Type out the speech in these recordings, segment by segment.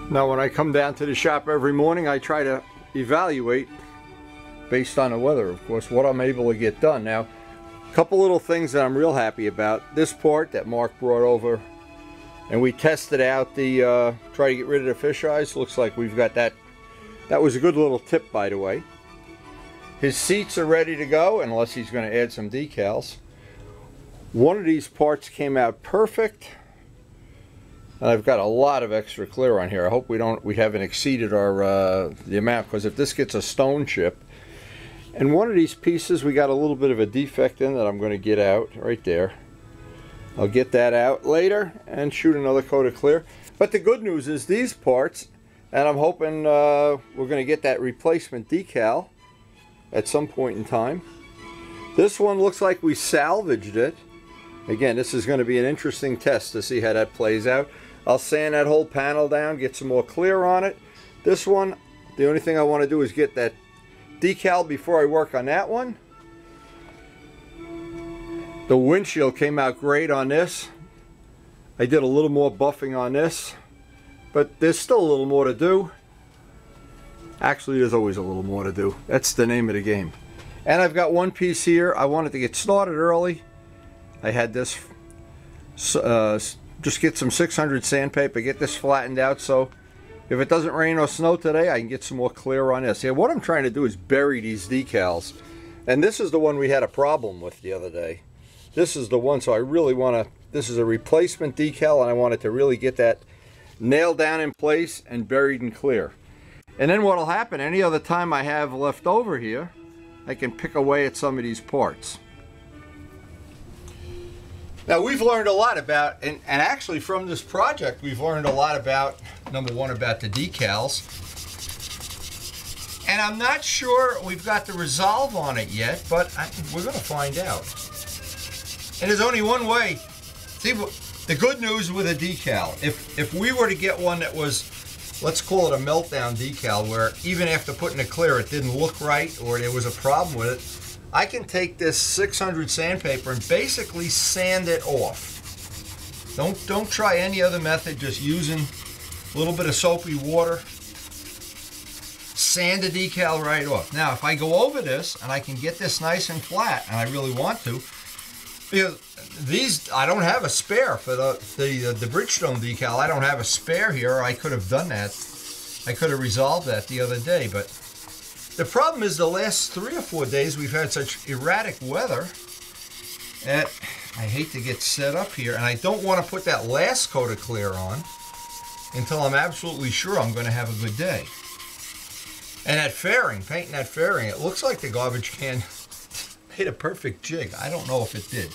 Now when I come down to the shop every morning, I try to evaluate, based on the weather of course, what I'm able to get done. Now, a couple little things that I'm real happy about. This part that Mark brought over, and we tested out the, try to get rid of the fish eyes. Looks like we've got that. That was a good little tip, by the way. His seats are ready to go, unless he's going to add some decals. One of these parts came out perfect. And I've got a lot of extra clear on here. I hope we haven't exceeded our the amount, because if this gets a stone chip, and one of these pieces we got a little bit of a defect in that I'm going to get out right there. I'll get that out later and shoot another coat of clear. But the good news is these parts, and I'm hoping we're going to get that replacement decal at some point in time. This one looks like we salvaged it. Again, this is going to be an interesting test to see how that plays out. I'll sand that whole panel down, get some more clear on it. This one, the only thing I want to do is get that decal before I work on that one. The windshield came out great on this. I did a little more buffing on this, but there's still a little more to do. Actually, there's always a little more to do. That's the name of the game. And I've got one piece here. I wanted to get started early. I had this, just get some 600 sandpaper, get this flattened out, so if it doesn't rain or snow today, I can get some more clear on this. Yeah, what I'm trying to do is bury these decals. And this is the one we had a problem with the other day. This is the one, so I really want to, this is a replacement decal, and I wanted to really get that nailed down in place and buried and clear. And then what'll happen, any other time I have left over here, I can pick away at some of these parts. Now we've learned a lot about, and actually from this project we've learned a lot about, number one, about the decals. And I'm not sure we've got the resolve on it yet, but we're going to find out. And there's only one way. See, the good news with a decal, if we were to get one that was, let's call it a meltdown decal, where even after putting it clear it didn't look right or there was a problem with it, I can take this 600 sandpaper and basically sand it off. Don't try any other method, just using a little bit of soapy water. Sand the decal right off. Now if I go over this and I can get this nice and flat, and I really want to, because these, I don't have a spare for the Bridgestone decal. I don't have a spare here. I could have done that. I could have resolved that the other day, but the problem is the last 3 or 4 days we've had such erratic weather that I hate to get set up here, and I don't want to put that last coat of clear on until I'm absolutely sure I'm going to have a good day. And that fairing, painting that fairing, it looks like the garbage can made a perfect jig. I don't know if it did.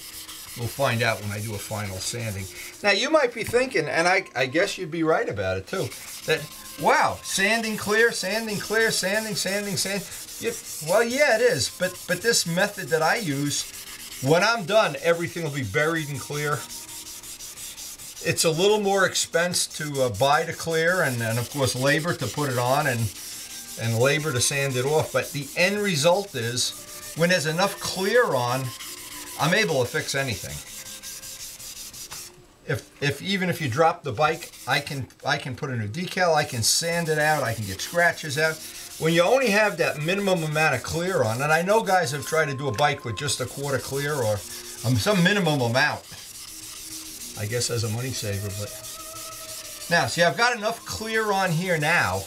We'll find out when I do a final sanding. Now you might be thinking, and I guess you'd be right about it too, that wow, sanding clear, sanding clear, sanding, sanding, sand. Well, yeah, it is. But this method that I use, when I'm done, everything will be buried and clear. It's a little more expense to buy the clear, and of course labor to put it on, and labor to sand it off. But the end result is, when there's enough clear on, I'm able to fix anything. Even if you drop the bike, I can put a new decal, I can sand it out, I can get scratches out. When you only have that minimum amount of clear on, and I know guys have tried to do a bike with just a quarter clear or some minimum amount, I guess as a money saver. But now, see, I've got enough clear on here now.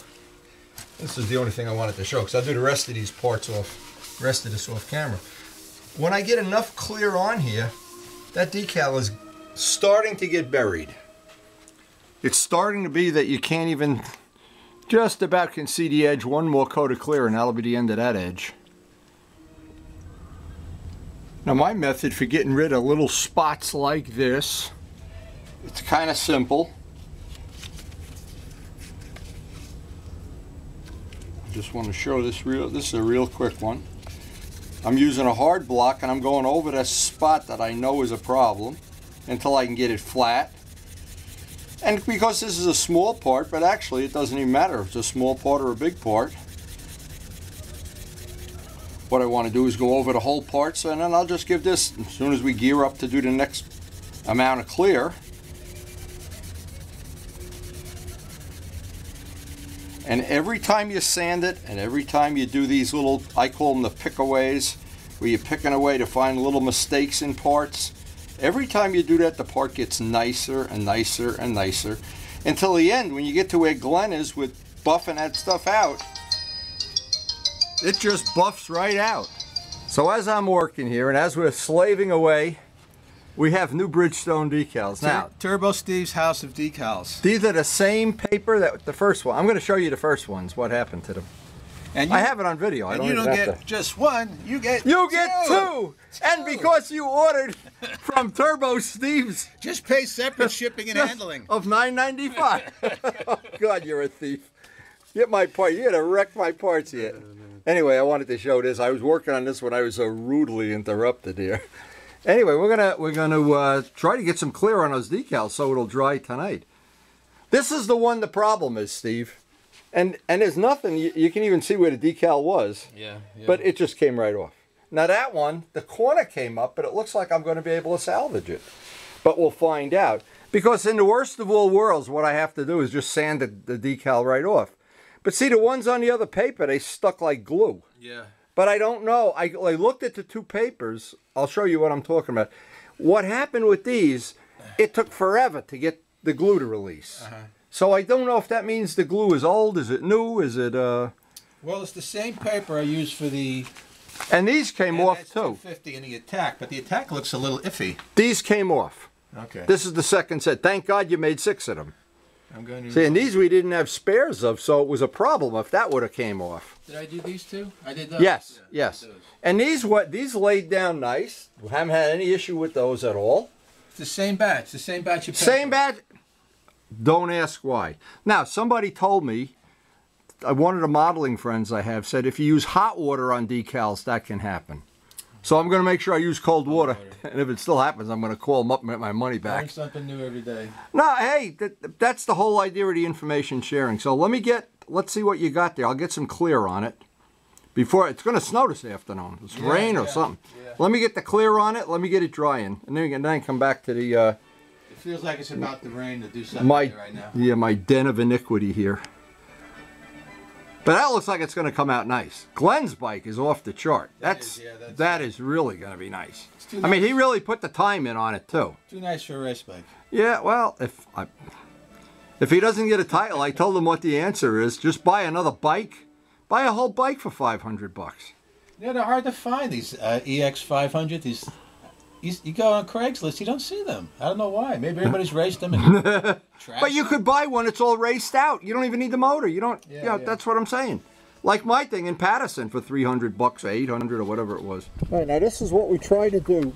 This is the only thing I wanted to show, because I'll do the rest of these parts off, rest of this off camera. When I get enough clear on here, that decal is starting to get buried. It's starting to be that you can't even, just about can see the edge. One more coat of clear and that'll be the end of that edge. Now my method for getting rid of little spots like this, it's kind of simple. I just want to show this is a real quick one. I'm using a hard block and I'm going over that spot that I know is a problem until I can get it flat. And because this is a small part, but actually it doesn't even matter if it's a small part or a big part. What I want to do is go over the whole parts, and then I'll just give this, as soon as we gear up to do the next amount of clear, And every time you sand it, and every time you do these little, I call them the pick-aways, where you're picking away to find little mistakes in parts, every time you do that, the part gets nicer and nicer and nicer, until the end, when you get to where Glenn is with buffing that stuff out, it just buffs right out. So as I'm working here, and as we're slaving away, we have new Bridgestone decals. Now, Turbo Steve's House of Decals. These are the same paper that the first one. I'm going to show you the first ones, what happened to them. And I have it on video. And you don't get just one, you get two. And because you ordered from Turbo Steve's. Just pay separate shipping and handling. Of $9.95. Oh, God, you're a thief. Get my part. You're going to wreck my parts yet. Anyway, I wanted to show this. I was working on this when I was so rudely interrupted here. Anyway, we're gonna try to get some clear on those decals so it'll dry tonight. This is the one the problem is, Steve. And there's nothing, you can even see where the decal was. Yeah. But it just came right off. Now that one, the corner came up, but it looks like I'm going to be able to salvage it. But we'll find out. Because in the worst of all worlds, what I have to do is just sand the decal right off. But see, the ones on the other paper, they stuck like glue. Yeah. But I don't know. I looked at the two papers. I'll show you what I'm talking about. What happened with these, it took forever to get the glue to release. So I don't know if that means the glue is old. Is it new? Is it... Well, it's the same paper I used for the... And these came off too. NS250 and the attack, but the attack looks a little iffy. These came off. Okay. This is the second set. Thank God you made 6 of them. I'm going to... See, and these we didn't have spares of, so it was a problem if that would have came off. Did I do these two? I did those. Yes, yeah, yes. And these laid down nice. We haven't had any issue with those at all. It's the same batch. The same batch of paper. Same batch. Don't ask why. Now, somebody told me, one of the modeling friends I have said, if you use hot water on decals, that can happen. So I'm going to make sure I use cold water. And if it still happens, I'm going to call them up and get my money back. Learn something new every day. No, hey, that's the whole idea of the information sharing. So let's see what you got there. I'll get some clear on it. Before, it's going to snow this afternoon. It's rain or something. Yeah. Let me get the clear on it. Let me get it drying. And then come back to the... it feels like it's about to rain to do something right now. Yeah, my den of iniquity here. But that looks like it's going to come out nice. Glenn's bike is off the chart. That is really going to be nice. Nice. I mean, he really put the time in on it too. Too nice for a race bike. Yeah, well, if he doesn't get a title, I told him what the answer is. Just buy another bike. Buy a whole bike for $500. Yeah, they're hard to find, these EX500. You go on Craigslist, you don't see them. I don't know why. Maybe everybody's raced them. But you could buy one. It's all raced out. You don't even need the motor. You don't. Yeah. That's what I'm saying. Like my thing in Patterson for $300 or $800 or whatever it was. All right, now this is what we try to do.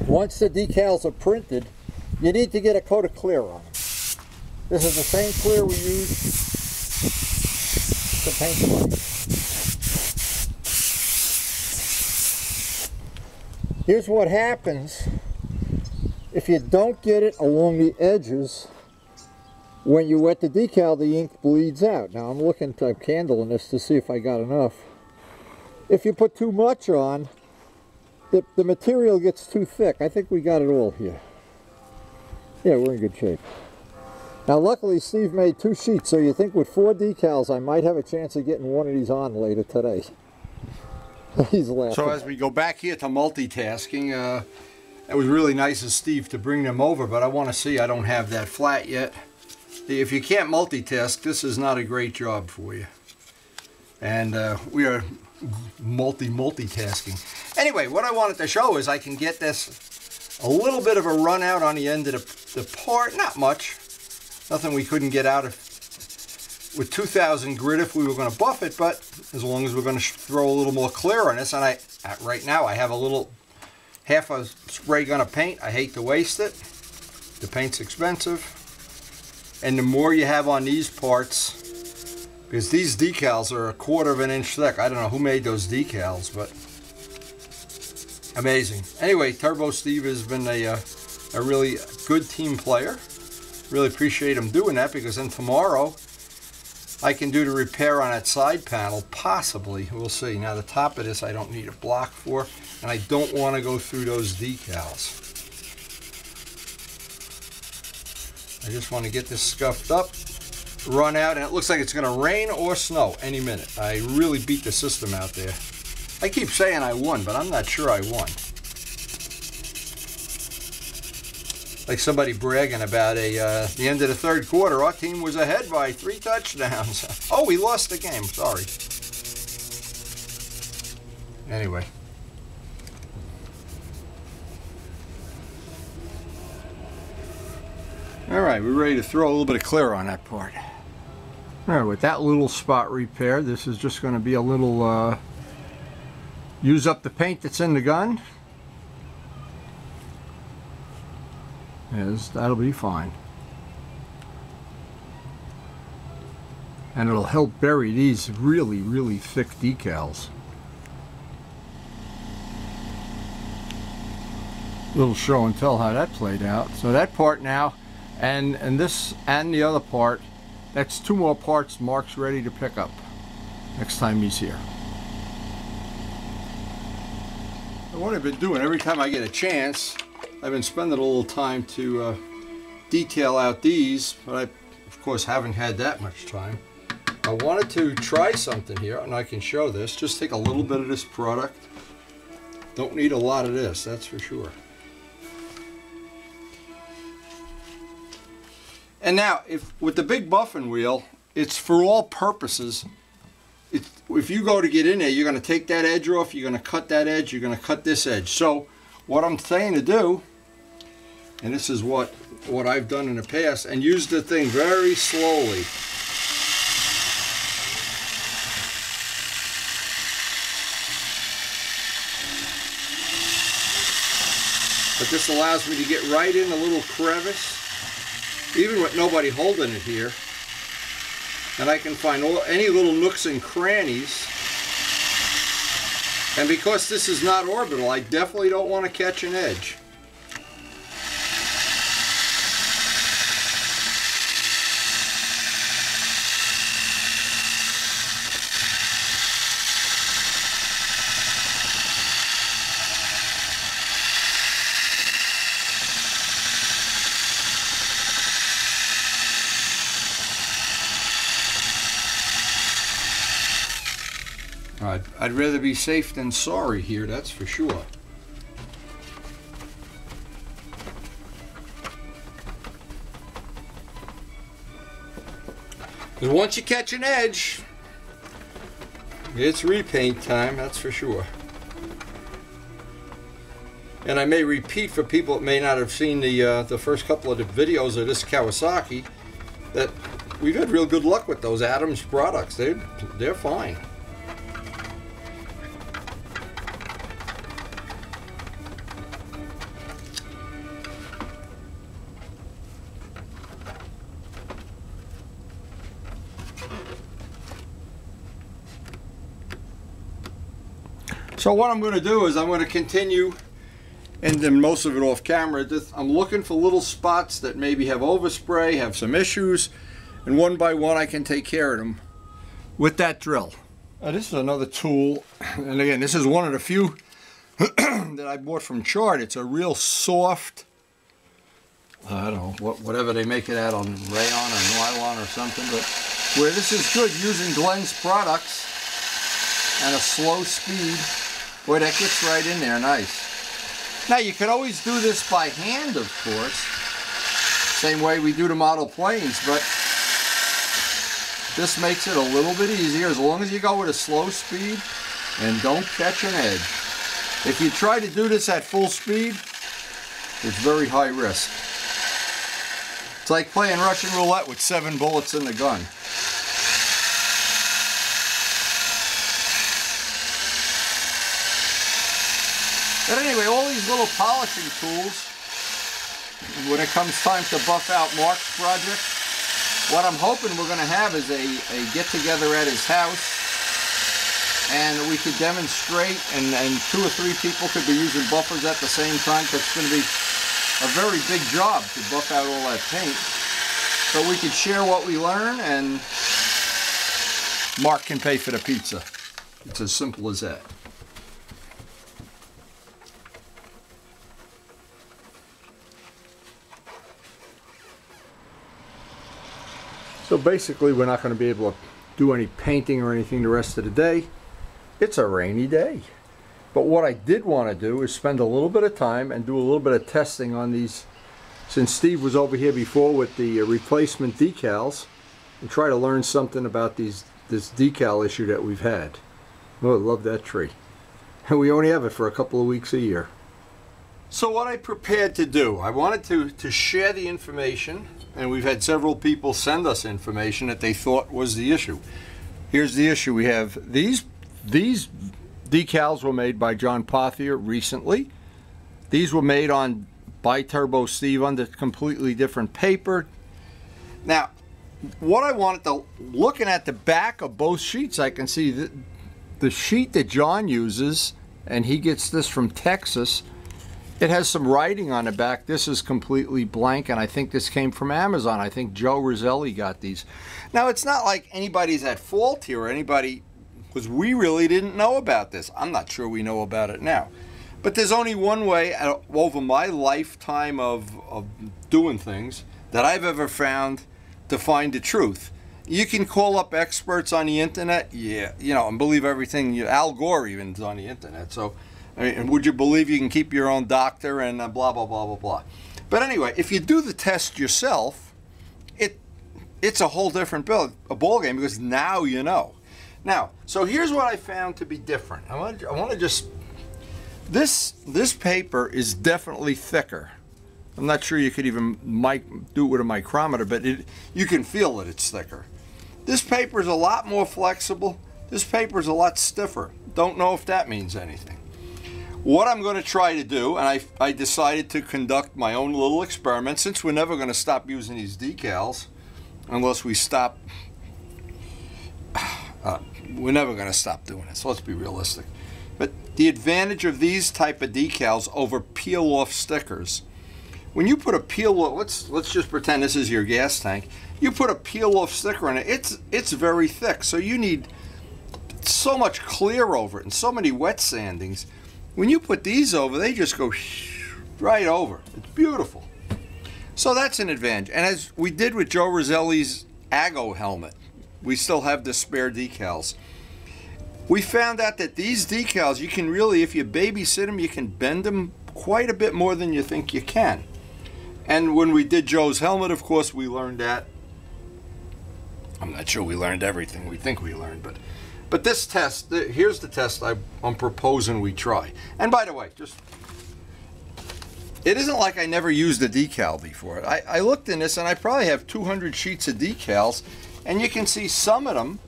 Once the decals are printed, you need to get a coat of clear on them. This is the same clear we use to paint the bike. Here's what happens if you don't get it along the edges. When you wet the decal, the ink bleeds out. Now I'm looking to candle in this to see if I got enough. If you put too much on, the material gets too thick. I think we got it all here. Yeah, we're in good shape. Now luckily Steve made 2 sheets, so you think with 4 decals I might have a chance of getting one of these on later today. He's laughing. So as we go back here to multitasking, it was really nice of Steve to bring them over, but I want to see, I don't have that flat yet. If you can't multitask, this is not a great job for you. And we are multitasking. Anyway, what I wanted to show is I can get this a little bit of a run out on the end of the part. Not much. Nothing we couldn't get out of with 2000 grit if we were going to buff it, but as long as we're going to throw a little more clear on this, and right now I have a little half a spray gun of paint. I hate to waste it. The paint's expensive. And the more you have on these parts, because these decals are 1/4 of an inch thick. I don't know who made those decals, but amazing. Anyway, Turbo Steve has been a really good team player. Really appreciate him doing that, because then tomorrow I can do the repair on that side panel, possibly. We'll see. Now the top of this I don't need a block for, and I don't want to go through those decals. I just want to get this scuffed up, run out, and it looks like it's going to rain or snow any minute. I really beat the system out there. I keep saying I won, but I'm not sure I won. Like somebody bragging about the end of the third quarter, our team was ahead by 3 touchdowns. Oh, we lost the game. Sorry. Anyway. All right, we're ready to throw a little bit of clear on that part. All right, with that little spot repaired, this is just going to be a little use up the paint that's in the gun. Yes, that'll be fine. And it'll help bury these really, really thick decals. Little show and tell how that played out. So that part now, and this and the other part, that's 2 more parts Mark's ready to pick up next time he's here. What I've been doing every time I get a chance, I've been spending a little time to detail out these, but I of course haven't had that much time. I wanted to try something here, and I can show this. Just take a little bit of this product. Don't need a lot of this, that's for sure. And now, with the big buffing wheel, it's for all purposes. If you go to get in there, you're going to take that edge off, you're going to cut that edge, you're going to cut this edge. So what I'm saying to do, and this is what I've done in the past, and use the thing very slowly. But this allows me to get right in a little crevice, even with nobody holding it here. And I can find any little nooks and crannies. And because this is not orbital, I definitely don't want to catch an edge. I'd rather be safe than sorry here, that's for sure. Because once you catch an edge, it's repaint time, that's for sure. And I may repeat for people that may not have seen the first couple of the videos of this Kawasaki, that we've had real good luck with those Adams products. They're fine. So what I'm going to do is I'm going to continue, and then most of it off camera. I'm looking for little spots that maybe have overspray, have some issues, and one by one I can take care of them with that drill. This is another tool, and again, this is one of the few that I bought from Chart. It's a real soft, I don't know, whatever they make it out on, rayon or nylon or something, but where this is good using Glenn's products and a slow speed. Boy, that gets right in there nice. Now you can always do this by hand, of course, same way we do the model planes, but this makes it a little bit easier as long as you go with a slow speed and don't catch an edge. If you try to do this at full speed, it's very high risk. It's like playing Russian roulette with 7 bullets in the gun. But anyway, all these little polishing tools, when it comes time to buff out Mark's project, what I'm hoping we're going to have is a get-together at his house, and we could demonstrate, and 2 or 3 people could be using buffers at the same time, because it's going to be a very big job to buff out all that paint. So we could share what we learn, and Mark can pay for the pizza. It's as simple as that. So basically we're not going to be able to do any painting or anything the rest of the day. It's a rainy day. But what I did want to do is spend a little bit of time and do a little bit of testing on these, since Steve was over here before with the replacement decals, and try to learn something about this decal issue that we've had. Oh, I love that tree. And we only have it for a couple of weeks a year. So what I prepared to do, I wanted to share the information, and we've had several people send us information that they thought was the issue. Here's the issue. We have these decals were made by John Pothier recently. These were made on by Turbo Steve under completely different paper. Now, what I wanted to, looking at the back of both sheets, I can see that the sheet that John uses, and he gets this from Texas, it has some writing on the back. This is completely blank, and I think this came from Amazon. I think Joe Roselli got these. Now, it's not like anybody's at fault here or anybody, because we really didn't know about this. I'm not sure we know about it now. But there's only one way over my lifetime of doing things that I've ever found to find the truth. You can call up experts on the internet, yeah, you know, and believe everything. Al Gore even is on the internet. So, I mean, would you believe you can keep your own doctor and blah, blah, blah, blah, blah. But anyway, if you do the test yourself, it's a whole different ball game, because now you know. Now, so here's what I found to be different. I want to just, this paper is definitely thicker. I'm not sure you could even do it with a micrometer, but you can feel that it's thicker. This paper is a lot more flexible. This paper is a lot stiffer. Don't know if that means anything. What I'm going to try to do, and I decided to conduct my own little experiment, since we're never going to stop using these decals unless we stop. We're never going to stop doing this. Let's be realistic. But the advantage of these type of decals over peel-off stickers, when you put a peel-off, let's just pretend this is your gas tank. You put a peel-off sticker on it, it's very thick, so you need so much clear over it and so many wet sandings. When you put these over, they just go right over. It's beautiful. So that's an advantage. And as we did with Joe Roselli's Ago helmet, we still have the spare decals. We found out that these decals, you can really, if you babysit them, you can bend them quite a bit more than you think you can. And when we did Joe's helmet, of course, we learned that. I'm not sure we learned everything we think we learned, but this test, here's the test I'm proposing we try. And by the way, it isn't like I never used a decal before. I looked in this, and I probably have 200 sheets of decals, and you can see some of them.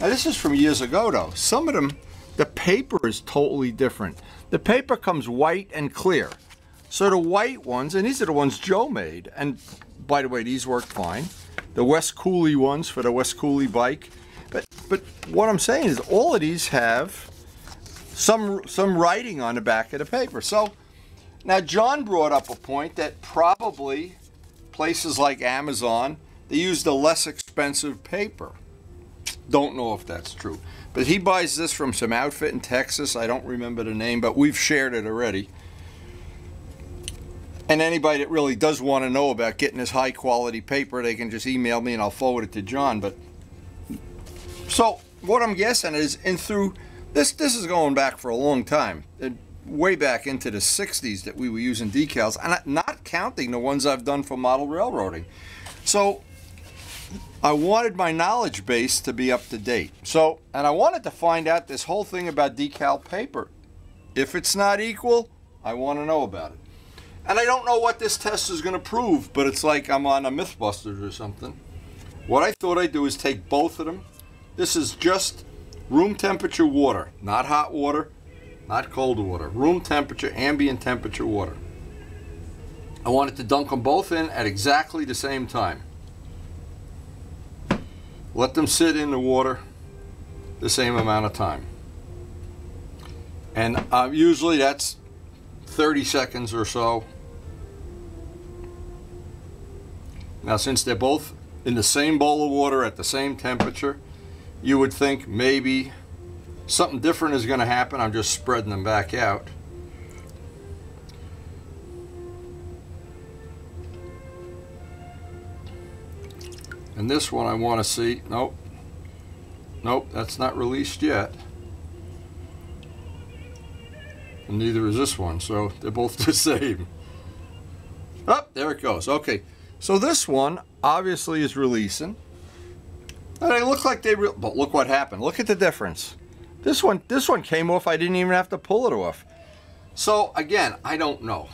Now, this is from years ago, though. Some of them, the paper is totally different. The paper comes white and clear. So the white ones, and these are the ones Joe made, and by the way, these work fine. The West Cooley ones for the West Cooley bike. But what I'm saying is all of these have some writing on the back of the paper. So now John brought up a point that probably places like Amazon, they use the less expensive paper. Don't know if that's true. But he buys this from some outfit in Texas. I don't remember the name, but we've shared it already. And anybody that really does want to know about getting this high quality paper, they can just email me and I'll forward it to John. But so what I'm guessing is, through this is going back for a long time, way back into the 60s that we were using decals, and not counting the ones I've done for model railroading. So I wanted my knowledge base to be up to date. So, and I wanted to find out this whole thing about decal paper. If it's not equal, I want to know about it. And I don't know what this test is going to prove, but it's like I'm on a Mythbusters or something. What I thought I'd do is take both of them. This is just room temperature water, not hot water, not cold water. Room temperature, ambient temperature water. I wanted to dunk them both in at exactly the same time. Let them sit in the water the same amount of time. And usually that's 30 seconds or so. Now, since they're both in the same bowl of water at the same temperature, you would think maybe something different is going to happen. I'm just spreading them back out. And this one I want to see. Nope. Nope, that's not released yet. And neither is this one, so they're both the same. Oh, there it goes. Okay, so this one obviously is releasing. And they look like but look what happened. Look at the difference. This one came off. I didn't even have to pull it off. So again, I don't know.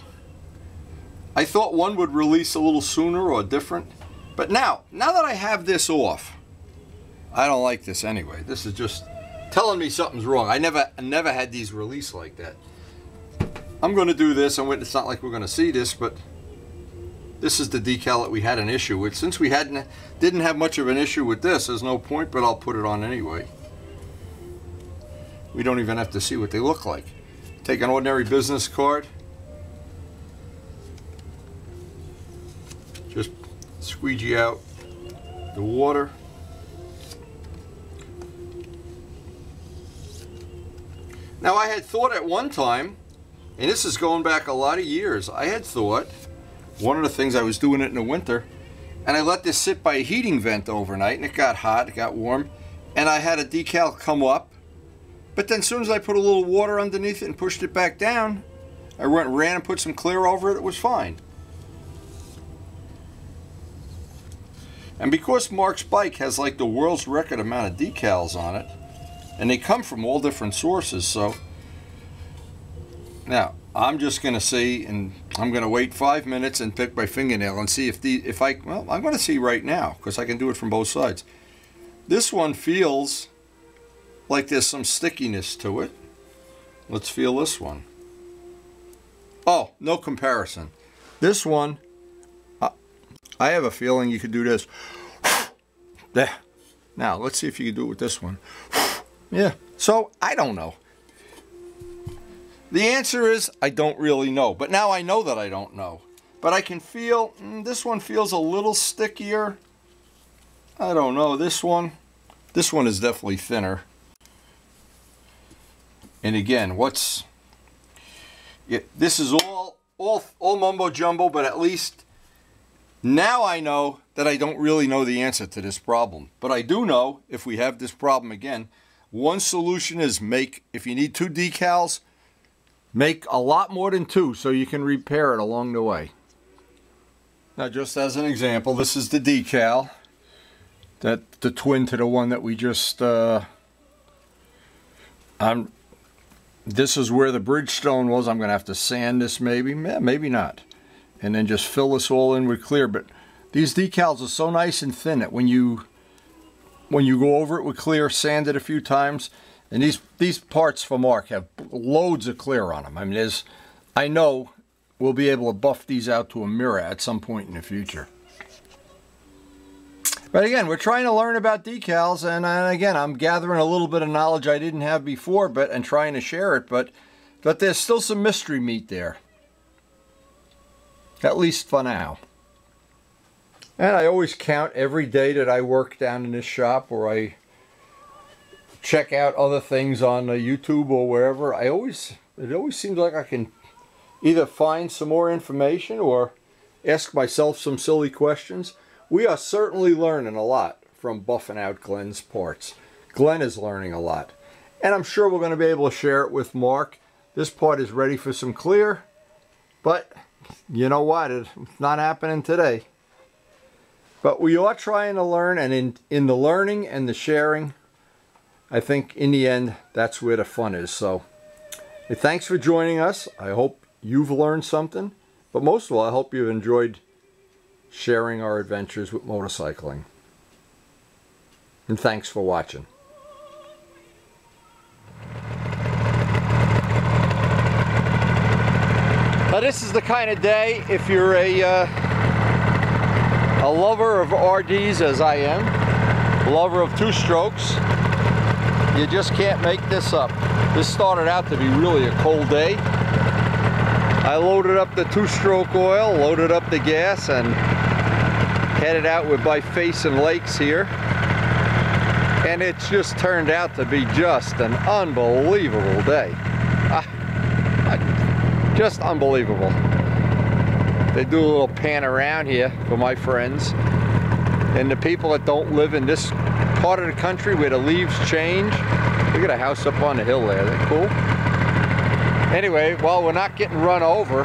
I thought one would release a little sooner or different. But now that I have this off, I don't like this anyway. This is just telling me something's wrong. I never had these release like that. I'm going to do this, and it's not like we're going to see this, but this is the decal that we had an issue with. Since we didn't have much of an issue with this, there's no point, but I'll put it on anyway. We don't even have to see what they look like. Take an ordinary business card. Just squeegee out the water. Now I had thought at one time, and this is going back a lot of years, I had thought, one of the things I was doing it in the winter, and I let this sit by a heating vent overnight, and it got hot, it got warm, and I had a decal come up, but then as soon as I put a little water underneath it and pushed it back down, I ran and put some clear over it, it was fine. And because Mark's bike has like the world's record amount of decals on it, and they come from all different sources, so now I'm just going to see, and I'm going to wait 5 minutes and pick my fingernail and see well, I'm going to see right now because I can do it from both sides. This one feels like there's some stickiness to it. Let's feel this one. Oh, no comparison. This one, I have a feeling you could do this. There. Now, let's see if you can do it with this one. Yeah, so I don't know. The answer is I don't really know, but now I know that I don't know. But I can feel, this one feels a little stickier. I don't know, this one is definitely thinner. And again, this is all mumbo jumbo, but at least now I know that I don't really know the answer to this problem. But I do know, if we have this problem again, one solution is if you need 2 decals, make a lot more than 2 so you can repair it along the way. Now, just as an example, this is the decal, the twin to the one that we just, this is where the Bridgestone was. I'm going to have to sand this maybe not. And then just fill this all in with clear. But these decals are so nice and thin that when you go over it with clear, sand it a few times, and these parts for Mark have loads of clear on them. I mean, I know we'll be able to buff these out to a mirror at some point in the future. But again, we're trying to learn about decals, and again, I'm gathering a little bit of knowledge I didn't have before, and trying to share it, but there's still some mystery meat there. At least for now. And I always count every day that I work down in this shop, or I check out other things on YouTube or wherever. It always seems like I can either find some more information or ask myself some silly questions. We are certainly learning a lot from buffing out Glenn's parts. Glenn is learning a lot. And I'm sure we're going to be able to share it with Mark. This part is ready for some clear, but you know what? It's not happening today. But we are trying to learn, and in the learning and the sharing, I think in the end, that's where the fun is. So, hey, thanks for joining us. I hope you've learned something. But most of all, I hope you've enjoyed sharing our adventures with motorcycling. And thanks for watching. Now this is the kind of day, if you're a lover of RDs as I am, lover of 2-strokes, you just can't make this up. This started out to be really a cold day. I loaded up the 2-stroke oil, loaded up the gas, and headed out with my Facing Lakes here. And it's just turned out to be just an unbelievable day. Just unbelievable. They do a little pan around here for my friends. And the people that don't live in this part of the country where the leaves change. Look at a house up on the hill there. Isn't that cool? Anyway, well, we're not getting run over.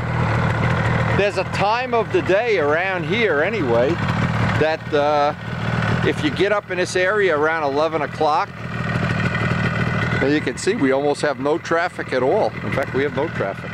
There's a time of the day around here anyway that if you get up in this area around 11 o'clock, and you can see we almost have no traffic at all. In fact, we have no traffic.